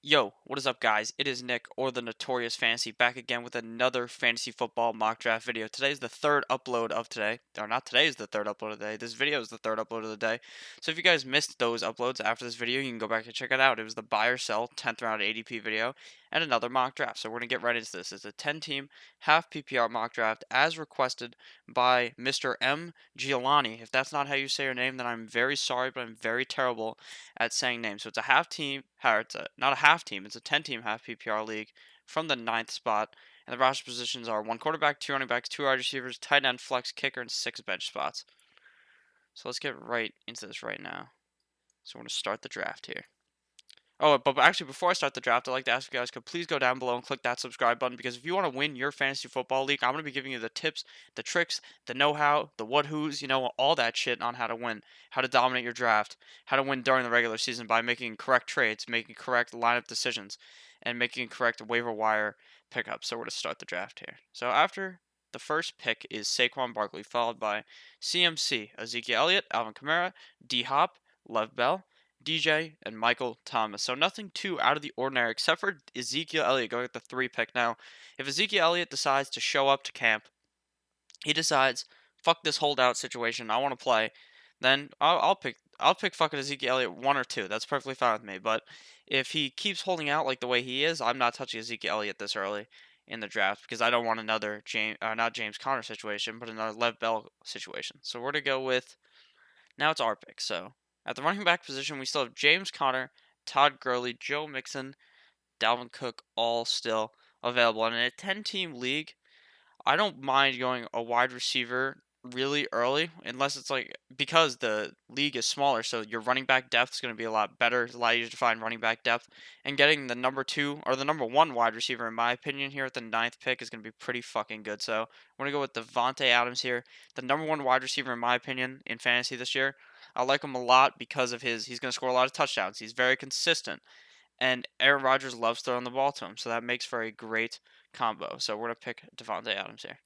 Yo, what is up, guys? It is Nick, or the Notorious Fantasy, back again with another fantasy football mock draft video. Today is the third upload of today. Or not today is the third upload of the day. This video is the third upload of the day. So if you guys missed those uploads after this video, you can go back and check it out. It was the buy or sell 10th round ADP video and another mock draft. So we're going to get right into this. It's a 10-team half PPR mock draft as requested by Mr. M. Giolani. If that's not how you say your name, then I'm very sorry, but I'm very terrible at saying names. So it's a half team, or it's not a half team, it's a 10-team half PPR league from the ninth spot. And the roster positions are one quarterback, two running backs, two wide receivers, tight end, flex, kicker, and six bench spots. So let's get right into this right now. So we're going to start the draft here. Oh, but actually, before I start the draft, I'd like to ask you guys to please go down below and click that subscribe button because if you want to win your fantasy football league, I'm going to be giving you the tips, the tricks, the know-how, the what-who's, all that shit on how to win, how to dominate your draft, how to win during the regular season by making correct trades, making correct lineup decisions, and making correct waiver wire pickups. So we're going to start the draft here. So after the first pick is Saquon Barkley, followed by CMC, Ezekiel Elliott, Alvin Kamara, D-Hop, Lev Bell, DJ, and Michael Thomas. So nothing too out of the ordinary except for Ezekiel Elliott going at the 3 pick. Now, if Ezekiel Elliott decides to show up to camp, he decides, fuck this holdout situation, I want to play, then I'll pick fucking Ezekiel Elliott 1 or 2. That's perfectly fine with me. But if he keeps holding out like the way he is, I'm not touching Ezekiel Elliott this early in the draft because I don't want another not James Conner situation, but another Lev Bell situation. So we're to go with now it's our pick. So at the running back position, we still have James Conner, Todd Gurley, Joe Mixon, Dalvin Cook, all still available. And in a 10-team league, I don't mind going a wide receiver really early, unless it's like because the league is smaller, so your running back depth is going to be a lot better. It's a lot easier to find running back depth, and getting the number 2 or the number 1 wide receiver, in my opinion, here at the ninth pick is going to be pretty fucking good. So I'm going to go with Davante Adams here, the number 1 wide receiver in my opinion in fantasy this year. I like him a lot because of he's going to score a lot of touchdowns. He's very consistent and Aaron Rodgers loves throwing the ball to him, so that makes for a great combo. So we're gonna pick Davante Adams here.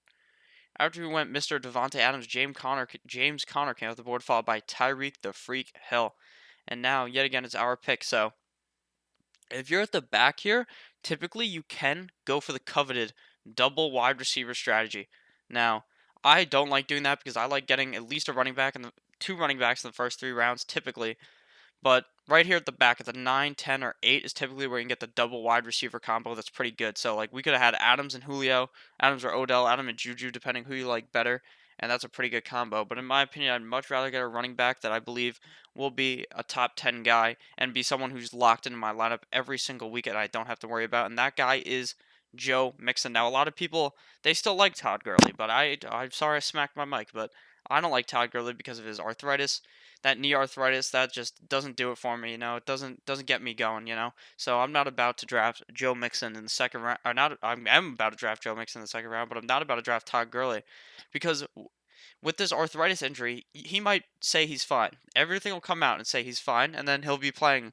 After we went Mr. Davante Adams, James Conner came off the board, followed by Tyreek the Freak Hill. And now, yet again, it's our pick. So if you're at the back here, typically you can go for the coveted double wide receiver strategy. Now, I don't like doing that because I like getting at least a running back and 2 running backs in the first 3 rounds typically. But right here at the back at the 9, 10, or 8 is typically where you can get the double wide receiver combo that's pretty good. So, like, we could have had Adams and Julio, Adams or Odell, Adam and Juju, depending who you like better, and that's a pretty good combo. But in my opinion, I'd much rather get a running back that I believe will be a top 10 guy and be someone who's locked into my lineup every single week and I don't have to worry about. And that guy is Joe Mixon. Now, a lot of people, they still like Todd Gurley, but I'm sorry I smacked my mic, but I don't like Todd Gurley because of his arthritis. That knee arthritis, that just doesn't do it for me. It doesn't get me going. So I'm not about to draft Joe Mixon in the second round. Or not, I am about to draft Joe Mixon in the second round, but I'm not about to draft Todd Gurley because with this arthritis injury, he might say he's fine. Everything will come out and say he's fine, and then he'll be playing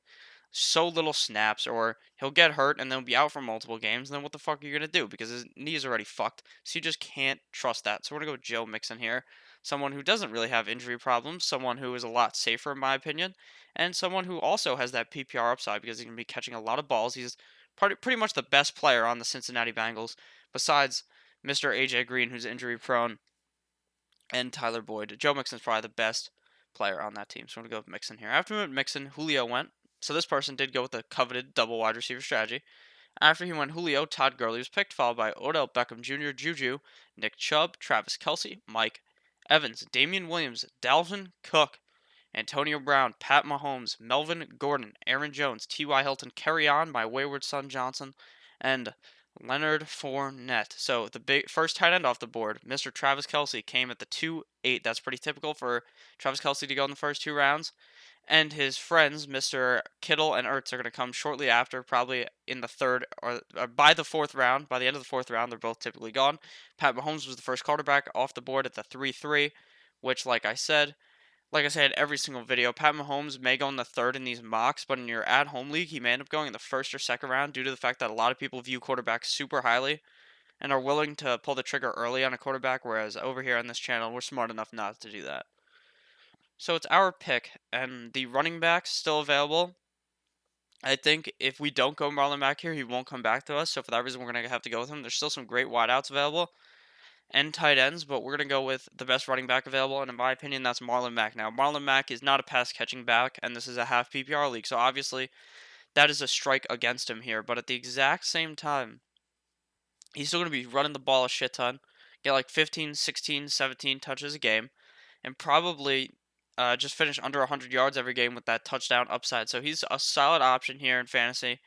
so little snaps, or he'll get hurt and then be out for multiple games. And then what the fuck are you gonna do? Because his knee is already fucked. So you just can't trust that. So we're gonna go with Joe Mixon here, someone who doesn't really have injury problems, someone who is a lot safer in my opinion, and someone who also has that PPR upside because he's gonna be catching a lot of balls. He's pretty much the best player on the Cincinnati Bengals, besides Mr. AJ Green, who's injury prone, and Tyler Boyd. Joe Mixon's probably the best player on that team. So I'm going to go with Mixon here. After we went Mixon, Julio went. So this person did go with the coveted double wide receiver strategy. After he went Julio, Todd Gurley was picked, followed by Odell Beckham Jr., Juju, Nick Chubb, Travis Kelce, Mike Evans, Damian Williams, Dalvin Cook, Antonio Brown, Pat Mahomes, Melvin Gordon, Aaron Jones, T.Y. Hilton, Carry On, My Wayward Son Johnson, and Leonard Fournette. So the big first tight end off the board, Mr. Travis Kelce, came at the 2-8. That's pretty typical for Travis Kelce to go in the first 2 rounds. And his friends, Mr. Kittle and Ertz, are going to come shortly after, probably in the third or by the fourth round. By the end of the fourth round, they're both typically gone. Pat Mahomes was the first quarterback off the board at the 3-3, which, like I said, every single video, Pat Mahomes may go in the third in these mocks, but in your at-home league, he may end up going in the first or second round due to the fact that a lot of people view quarterbacks super highly and are willing to pull the trigger early on a quarterback, whereas over here on this channel, we're smart enough not to do that. So it's our pick, and the running backs still available I think if we don't go Marlon Mack here, he won't come back to us. So for that reason, we're going to have to go with him. There's still some great wideouts available and tight ends, but we're going to go with the best running back available. And in my opinion, that's Marlon Mack. Now, Marlon Mack is not a pass catching back, and this is a half PPR league. So obviously, that is a strike against him here. But at the exact same time, he's still going to be running the ball a shit ton, get like 15, 16, 17 touches a game, and probably just finish under 100 yards every game with that touchdown upside. So he's a solid option here in fantasy,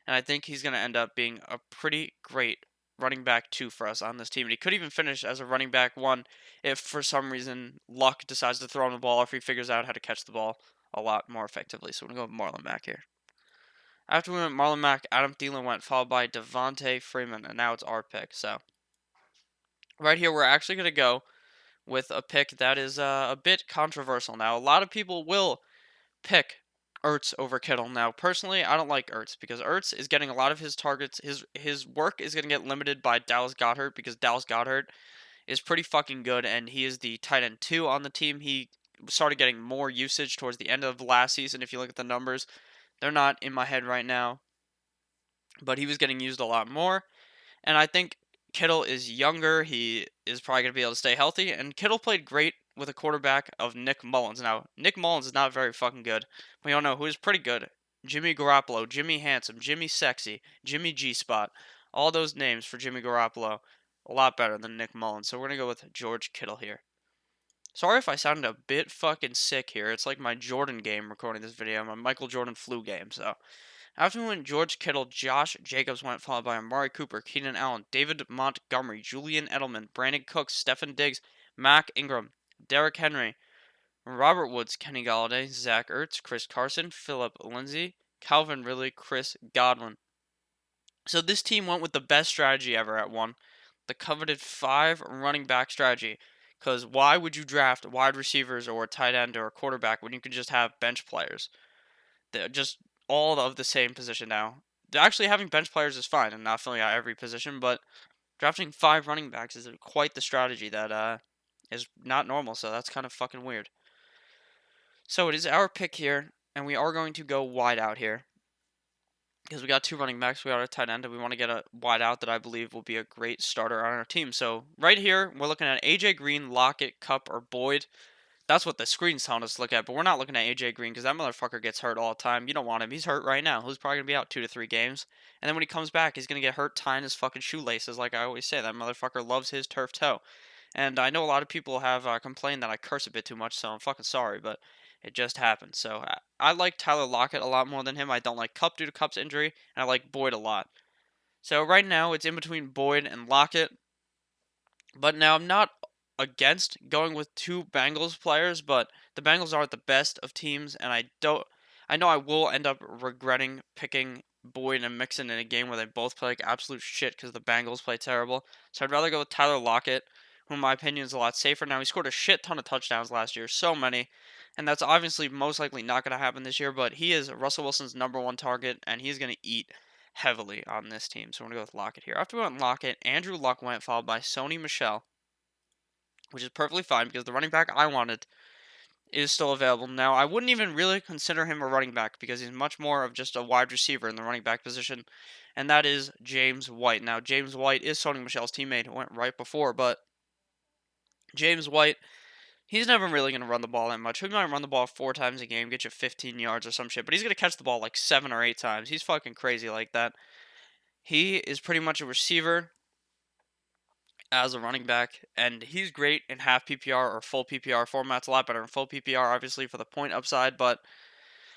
and I think he's going to end up being a pretty great running back 2 for us on this team. And he could even finish as a running back 1 if for some reason Luck decides to throw him the ball, or if he figures out how to catch the ball a lot more effectively. So we're going to go with Marlon Mack here. After we went Marlon Mack, Adam Thielen went, followed by Devontae Freeman, and now it's our pick. So right here, we're actually going to go with a pick that is a bit controversial. Now, a lot of people will pick Ertz over Kittle. Now, personally, I don't like Ertz because Ertz is getting a lot of his targets. His work is going to get limited by Dallas Goedert because Dallas Goedert is pretty fucking good, and he is the tight end 2 on the team. He started getting more usage towards the end of last season. If you look at the numbers, they're not in my head right now, but he was getting used a lot more. And I think Kittle is younger. He is probably going to be able to stay healthy. And Kittle played great with a quarterback of Nick Mullins. Now, Nick Mullins is not very fucking good. We all know who is pretty good. Jimmy Garoppolo, Jimmy Handsome, Jimmy Sexy, Jimmy G-Spot. All those names for Jimmy Garoppolo. A lot better than Nick Mullins. So we're going to go with George Kittle here. Sorry if I sounded a bit fucking sick here. It's like my Jordan game recording this video. My Michael Jordan flu game. So after we went George Kittle, Josh Jacobs went, followed by Amari Cooper, Keenan Allen, David Montgomery, Julian Edelman, Brandon Cooks, Stefan Diggs, Mac Ingram, Derrick Henry, Robert Woods, Kenny Galladay, Zach Ertz, Chris Carson, Philip Lindsay, Calvin Ridley, Chris Godwin. So this team went with the best strategy ever at 1, the coveted 5 running back strategy. Because why would you draft wide receivers or a tight end or a quarterback when you can just have bench players? They're just all of the same position now. Actually, having bench players is fine and not filling out every position, but drafting 5 running backs is quite the strategy that is not normal, so that's kind of fucking weird. So it is our pick here, and we are going to go wide out here. Because we got 2 running backs, we got a tight end, and we want to get a wide out that I believe will be a great starter on our team. So right here, we're looking at AJ Green, Lockett, Kupp, or Boyd. That's what the screen's telling us to look at, but we're not looking at AJ Green because that motherfucker gets hurt all the time. You don't want him. He's hurt right now. He's probably going to be out 2 to 3 games. And then when he comes back, he's going to get hurt tying his fucking shoelaces, like I always say. That motherfucker loves his turf toe. And I know a lot of people have complained that I curse a bit too much, so I'm fucking sorry, but it just happened. So I like Tyler Lockett a lot more than him. I don't like Kupp due to Kupp's injury, and I like Boyd a lot. So right now, it's in between Boyd and Lockett. But now I'm not against going with 2 Bengals players, but the Bengals are the best of teams, and I know I will end up regretting picking Boyd and Mixon in a game where they both play like absolute shit because the Bengals play terrible. So I'd rather go with Tyler Lockett, who in my opinion is a lot safer. Now he scored a shit ton of touchdowns last year, so many, and that's obviously most likely not going to happen this year. But he is Russell Wilson's #1 target, and he's going to eat heavily on this team. So we're going to go with Lockett here. After we went Lockett, Andrew Luck went, followed by Sony Michel, which is perfectly fine because the running back I wanted is still available. Now, I wouldn't even really consider him a running back because he's much more of just a wide receiver in the running back position, and that is James White. Now, James White is Sony Michel's teammate who went right before, but James White, he's never really going to run the ball that much. He might run the ball 4 times a game, get you 15 yards or some shit, but he's going to catch the ball like 7 or 8 times. He's fucking crazy like that. He is pretty much a receiver as a running back, and he's great in half PPR or full PPR formats. A lot better in full PPR, obviously, for the point upside, but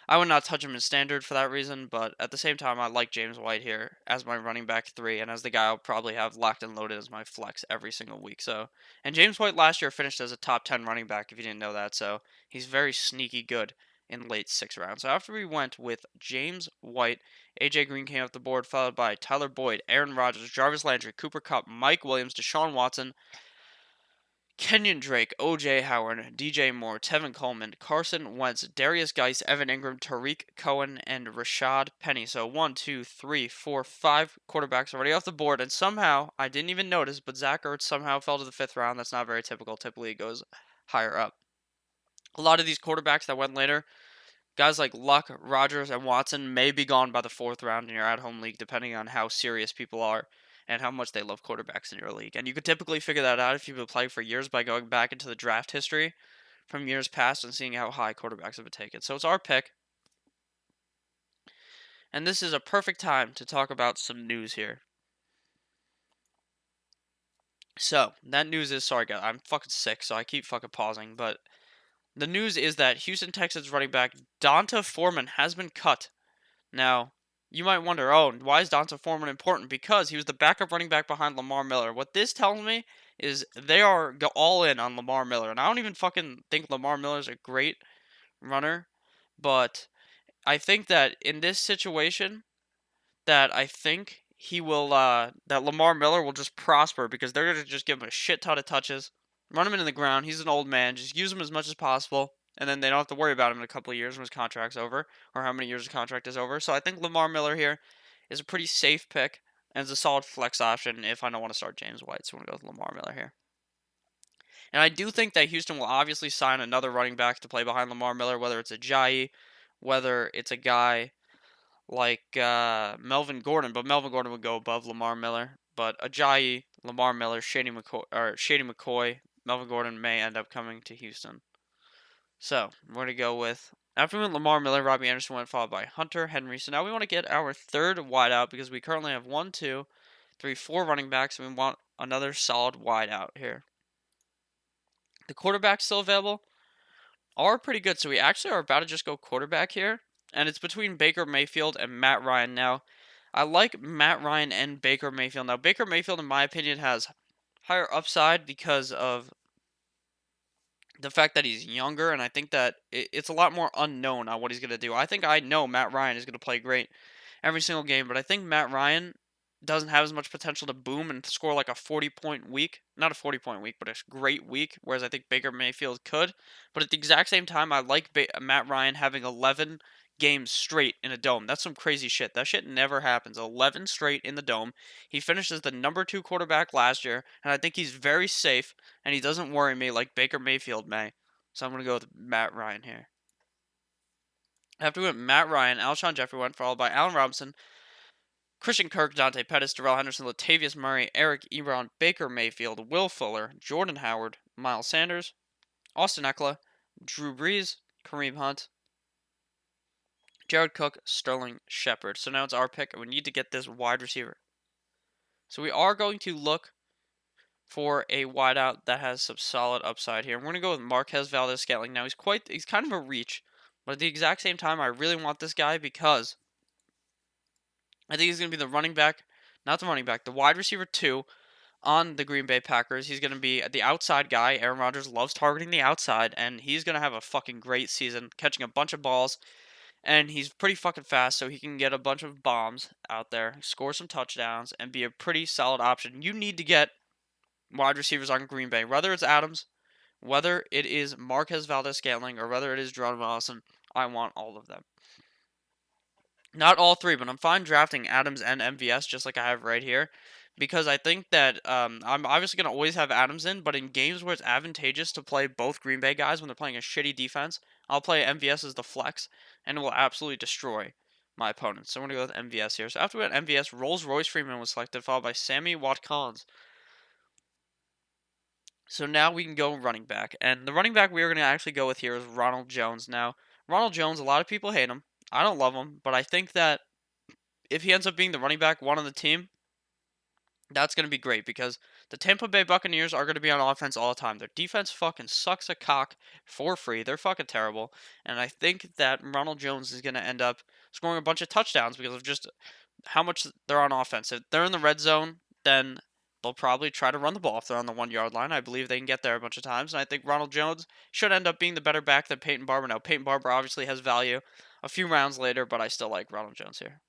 I would not touch him in standard for that reason. But at the same time, I like James White here as my running back 3, and as the guy I'll probably have locked and loaded as my flex every single week. So, and James White last year finished as a top 10 running back, if you didn't know that, so he's very sneaky good in late 6th round. So after we went with James White, AJ Green came off the board, followed by Tyler Boyd, Aaron Rodgers, Jarvis Landry, Cooper Kupp, Mike Williams, Deshaun Watson, Kenyon Drake, OJ Howard, DJ Moore, Tevin Coleman, Carson Wentz, Darius Geis, Evan Ingram, Tariq Cohen, and Rashad Penny. So 1, 2, 3, 4, 5 quarterbacks already off the board, and somehow, I didn't even notice, but Zach Ertz somehow fell to the 5th round. That's not very typical. Typically it goes higher up. A lot of these quarterbacks that went later, Guys like Luck, Rodgers, and Watson may be gone by the fourth round in your at-home league, depending on how serious people are and how much they love quarterbacks in your league. And you could typically figure that out if you've been playing for years by going back into the draft history from years past and seeing how high quarterbacks have been taken. So it's our pick. And this is a perfect time to talk about some news here. So, that news is, sorry guys, I'm fucking sick, so I keep fucking pausing, but the news is that Houston Texans running back Donta Foreman has been cut. Now, you might wonder, oh, why is Donta Foreman important? Because he was the backup running back behind Lamar Miller. What this tells me is they are all in on Lamar Miller, and I don't even fucking think Lamar Miller is a great runner, but I think that in this situation, that I think he will that Lamar Miller will just prosper because they're gonna just give him a shit ton of touches, run him into the ground. He's an old man. Just use him as much as possible, and then they don't have to worry about him in a couple of years when his contract's over or how many years his contract is over. So I think Lamar Miller here is a pretty safe pick and is a solid flex option if I don't want to start James White. So I'm gonna go with Lamar Miller here. And I do think that Houston will obviously sign another running back to play behind Lamar Miller, whether it's a Ajayi, whether it's a guy like Melvin Gordon, but Melvin Gordon would go above Lamar Miller. But Ajayi, Lamar Miller, Shady McCoy, Melvin Gordon may end up coming to Houston. So we're gonna go with after we went Lamar Miller, Robbie Anderson went followed by Hunter Henry. So now we want to get our third wideout because we currently have 1, 2, 3, 4 running backs, and we want another solid wideout here. The quarterbacks still available are pretty good, so we actually are about to just go quarterback here, and it's between Baker Mayfield and Matt Ryan. Now, I like Matt Ryan and Baker Mayfield. Now, Baker Mayfield, in my opinion, has higher upside because of the fact that he's younger, and I think that it's a lot more unknown on what he's going to do. I think I know Matt Ryan is going to play great every single game, but I think Matt Ryan doesn't have as much potential to boom and score like a 40-point week. Not a 40-point week, but a great week, whereas I think Baker Mayfield could. But at the exact same time, I like Matt Ryan having 11 games straight in a dome. That's some crazy shit. That shit never happens. 11 straight in the dome. He finished as the number 2 quarterback last year, and I think he's very safe, and he doesn't worry me like Baker Mayfield may. So I'm going to go with Matt Ryan here. After we went Matt Ryan, Alshon Jeffrey went followed by Allen Robinson, Christian Kirk, Dante Pettis, Darrell Henderson, Latavius Murray, Eric Ebron, Baker Mayfield, Will Fuller, Jordan Howard, Miles Sanders, Austin Eckler, Drew Brees, Kareem Hunt, Jared Cook, Sterling Shepard. So now it's our pick, and we need to get this wide receiver. So we are going to look for a wideout that has some solid upside here. We're going to go with Marquez Valdez-Scantling. Now he's kind of a reach, but at the exact same time, I really want this guy because I think he's going to be the running back, not the running back, the wide receiver 2 on the Green Bay Packers. He's going to be the outside guy. Aaron Rodgers loves targeting the outside, and he's going to have a fucking great season, catching a bunch of balls, and he's pretty fucking fast, so he can get a bunch of bombs out there, score some touchdowns, and be a pretty solid option. You need to get wide receivers on Green Bay, whether it's Adams, whether it is Marquez Valdez-Scantling, or whether it is Geronimo Allison. I want all of them. Not all three, but I'm fine drafting Adams and MVS just like I have right here. Because I think that I'm obviously going to always have Adams in, but in games where it's advantageous to play both Green Bay guys when they're playing a shitty defense, I'll play MVS as the flex, and it will absolutely destroy my opponents. So I'm going to go with MVS here. So after we had MVS, Rolls-Royce Freeman was selected, followed by Sammy Watkins. So now we can go running back. And the running back we are going to actually go with here is Ronald Jones. Now, Ronald Jones, a lot of people hate him. I don't love him, but I think that if he ends up being the running back 1 on the team, that's going to be great because the Tampa Bay Buccaneers are going to be on offense all the time. Their defense fucking sucks a cock for free. They're fucking terrible. And I think that Ronald Jones is going to end up scoring a bunch of touchdowns because of just how much they're on offense. If they're in the red zone, then they'll probably try to run the ball if they're on the 1-yard line. I believe they can get there a bunch of times. And I think Ronald Jones should end up being the better back than Peyton Barber. Now, Peyton Barber obviously has value a few rounds later, but I still like Ronald Jones here.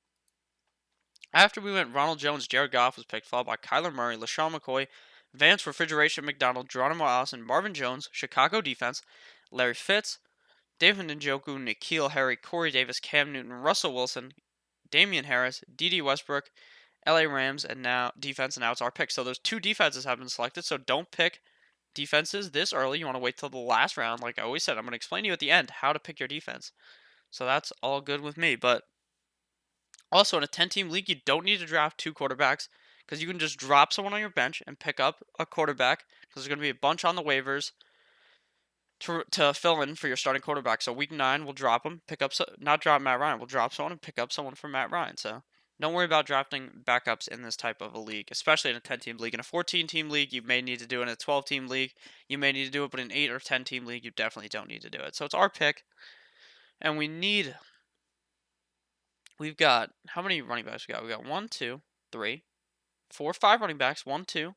After we went Ronald Jones, Jared Goff was picked, followed by Kyler Murray, LaShawn McCoy, Vance Refrigeration McDonald, Geronimo Allison, Marvin Jones, Chicago defense, Larry Fitz, David Njoku, N'Keal Harry, Corey Davis, Cam Newton, Russell Wilson, Damian Harris, D.D. Westbrook, LA Rams, and now defense, and now it's our pick. So those 2 defenses have been selected, so don't pick defenses this early. You want to wait till the last round. Like I always said, I'm going to explain to you at the end how to pick your defense. So that's all good with me. But also in a 10-team league, you don't need to draft two quarterbacks because you can just drop someone on your bench and pick up a quarterback because there's going to be a bunch on the waivers to fill in for your starting quarterback. So week 9, we'll drop him, pick up not drop Matt Ryan, we'll drop someone and pick up someone for Matt Ryan. So don't worry about drafting backups in this type of a league, especially in a 10-team league. In a 14-team league, you may need to do it. In a 12-team league, you may need to do it, but in an 8 or 10-team league, you definitely don't need to do it. So it's our pick, and we've got, how many running backs we got? We got 1, 2, 3, 4, 5 running backs, 1, 2,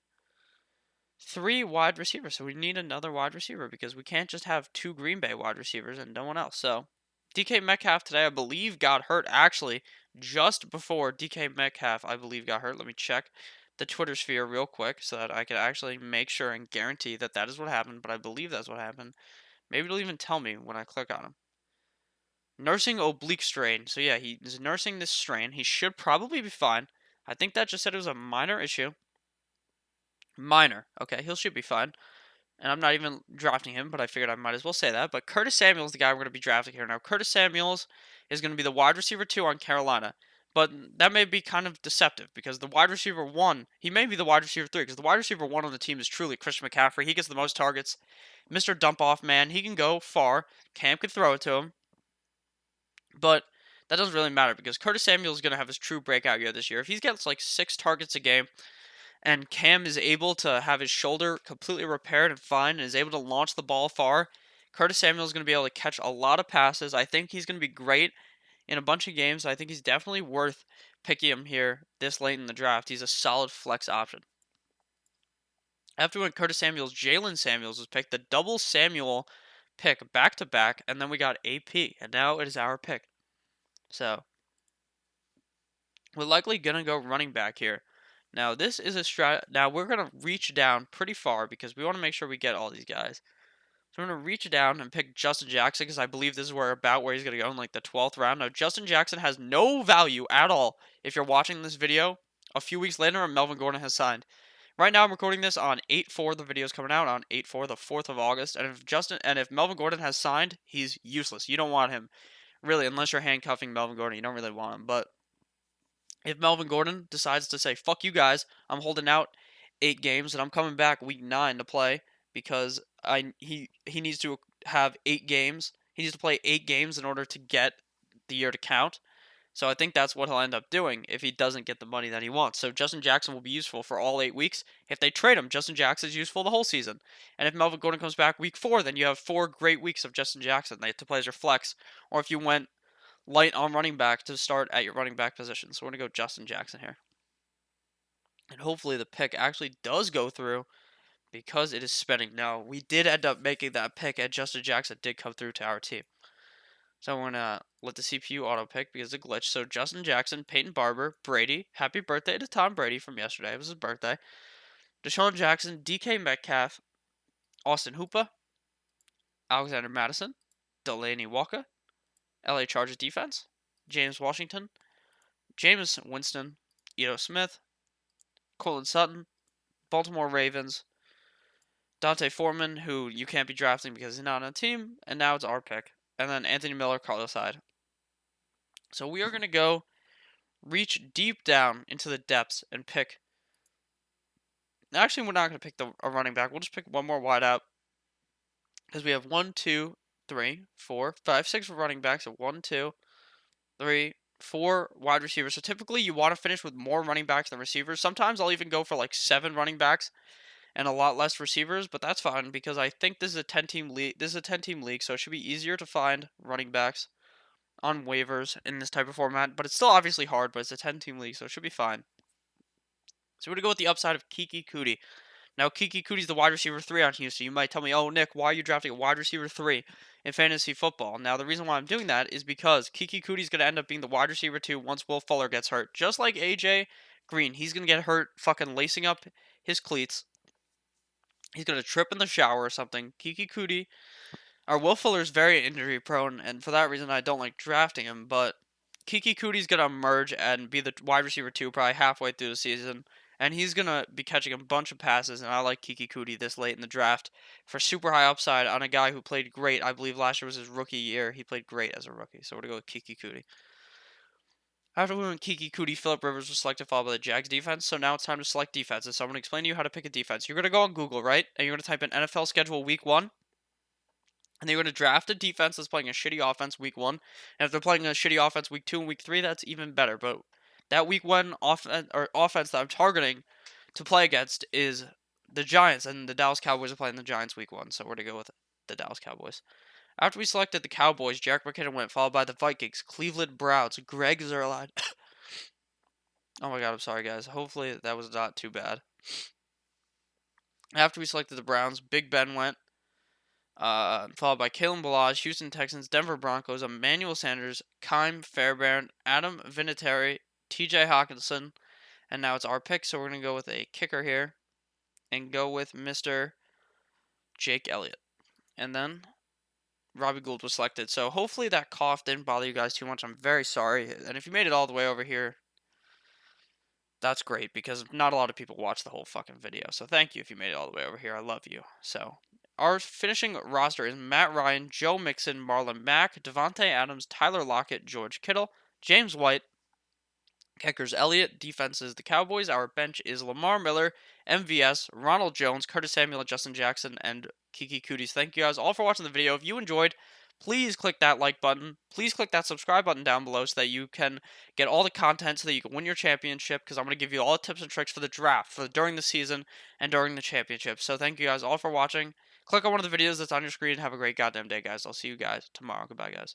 3 wide receivers. So we need another wide receiver because we can't just have 2 Green Bay wide receivers and no one else. So DK Metcalf today, I believe, got hurt actually just before DK Metcalf, I believe, got hurt. Let me check the Twitter sphere real quick so that I can actually make sure and guarantee that that is what happened. But I believe that's what happened. Maybe it'll even tell me when I click on him. Nursing oblique strain. So yeah, he's nursing this strain. He should probably be fine. I think that just said it was a minor issue. Minor. Okay, he should be fine. And I'm not even drafting him, but I figured I might as well say that. But Curtis Samuel is the guy we're going to be drafting here. Now, Curtis Samuels is going to be the wide receiver 2 on Carolina. But that may be kind of deceptive because the wide receiver 1, he may be the wide receiver 3 because the wide receiver 1 on the team is truly Christian McCaffrey. He gets the most targets. Mr. Dump Off Man, he can go far. Cam could throw it to him. But that doesn't really matter because Curtis Samuel is going to have his true breakout year this year. If he gets like 6 targets a game, and Cam is able to have his shoulder completely repaired and fine and is able to launch the ball far, Curtis Samuel is going to be able to catch a lot of passes. I think he's going to be great in a bunch of games. I think he's definitely worth picking him here this late in the draft. He's a solid flex option. After when Curtis Samuels, Jalen Samuels was picked, the double Samuel pick back to back, and then we got AP, and now it is our pick. So we're likely going to go running back here. Now, this is a Now, we're going to reach down pretty far because we want to make sure we get all these guys. So, we're going to reach down and pick Justin Jackson because I believe this is where he's going to go in like the 12th round. Now, Justin Jackson has no value at all if you're watching this video a few weeks later and Melvin Gordon has signed. Right now, I'm recording this on 8/4. The video is coming out on 8/4, the 4th of August. And if Melvin Gordon has signed, he's useless. You don't want him, really, unless you're handcuffing Melvin Gordon. You don't really want him. But if Melvin Gordon decides to say, fuck you guys, I'm holding out 8 games and I'm coming back week 9 to play because he needs to have 8 games. He needs to play 8 games in order to get the year to count. So I think that's what he'll end up doing if he doesn't get the money that he wants. So Justin Jackson will be useful for all 8 weeks. If they trade him, Justin Jackson is useful the whole season. And if Melvin Gordon comes back week 4, then you have 4 great weeks of Justin Jackson to play as your flex. Or if you went light on running back to start at your running back position. So we're going to go Justin Jackson here. And hopefully the pick actually does go through because it is spending. Now, we did end up making that pick, and Justin Jackson did come through to our team. So we're going to let the CPU auto pick because of a glitch. So Justin Jackson, Peyton Barber, Brady. Happy birthday to Tom Brady from yesterday. It was his birthday. Deshaun Jackson, DK Metcalf, Austin Hooper, Alexander Madison, Delaney Walker, LA Chargers defense, James Washington, Jameis Winston, Ito Smith, Courtland Sutton, Baltimore Ravens, Dante Foreman, who you can't be drafting because he's not on a team, and now it's our pick. And then Anthony Miller, Carlos Hyde. So we are going to go reach deep down into the depths and pick. Actually, we're not going to pick a running back. We'll just pick one more wide out because we have 1, 2, 3, 4, 5, 6 running backs. So 1, 2, 3, 4 wide receivers. So typically you want to finish with more running backs than receivers. Sometimes I'll even go for like 7 running backs and a lot less receivers, but that's fine because I think this is a 10-team league. This is a 10-team league, so it should be easier to find running backs on waivers in this type of format. But it's still obviously hard, but it's a 10-team league, so it should be fine. So we're going to go with the upside of Kiki Kuti. Now, Kiki Cootie's the wide receiver 3 on Houston. You might tell me, oh, Nick, why are you drafting a wide receiver 3 in fantasy football? Now, the reason why I'm doing that is because Kiki Cootie's going to end up being the wide receiver 2 once Will Fuller gets hurt. Just like AJ Green, he's going to get hurt fucking lacing up his cleats. He's going to trip in the shower or something. Kiki Cootie, or Will Fuller's very injury prone, and for that reason, I don't like drafting him, but Kiki Cootie's going to emerge and be the wide receiver 2 probably halfway through the season. and he's going to be catching a bunch of passes, and I like Kiki Kuti this late in the draft for super high upside on a guy who played great. I believe last year was his rookie year. He played great as a rookie, so we're going to go with Kiki Kuti. After we went Kiki Kuti, Philip Rivers was selected, followed by the Jags defense. So now it's time to select defenses. So I'm going to explain to you how to pick a defense. You're going to go on Google, right? And you're going to type in NFL schedule week 1. And then you're going to draft a defense that's playing a shitty offense week 1. And if they're playing a shitty offense week 2 and week 3, that's even better. But that week 1 offense that I'm targeting to play against is the Giants. And the Dallas Cowboys are playing the Giants week 1. So we're going to go with the Dallas Cowboys. After we selected the Cowboys, Jerick McKinnon went, followed by the Vikings, Cleveland Browns, Greg Zuerlein. Oh my god, I'm sorry, guys. Hopefully that was not too bad. After we selected the Browns, Big Ben went, followed by Kalen Ballage, Houston Texans, Denver Broncos, Emmanuel Sanders, Keim Fairbairn, Adam Vinatieri, TJ Hawkinson, and now it's our pick, so we're going to go with a kicker here and go with Mr. Jake Elliott. And then Robbie Gould was selected. So hopefully that cough didn't bother you guys too much. I'm very sorry. And if you made it all the way over here, that's great because not a lot of people watch the whole fucking video. So thank you if you made it all the way over here. I love you. So our finishing roster is Matt Ryan, Joe Mixon, Marlon Mack, Davante Adams, Tyler Lockett, George Kittle, James White. Kickers Elliott, defense is the Cowboys. Our bench is Lamar Miller, MVS, Ronald Jones, Curtis Samuel, Justin Jackson, and Kiki Cooties. Thank you guys all for watching the video. If you enjoyed, please click that like button. Please click that subscribe button down below so that you can get all the content so that you can win your championship, because I'm going to give you all the tips and tricks for the draft, for during the season and during the championship. So thank you guys all for watching. Click on one of the videos that's on your screen. Have a great goddamn day, guys. I'll see you guys tomorrow. Goodbye, guys.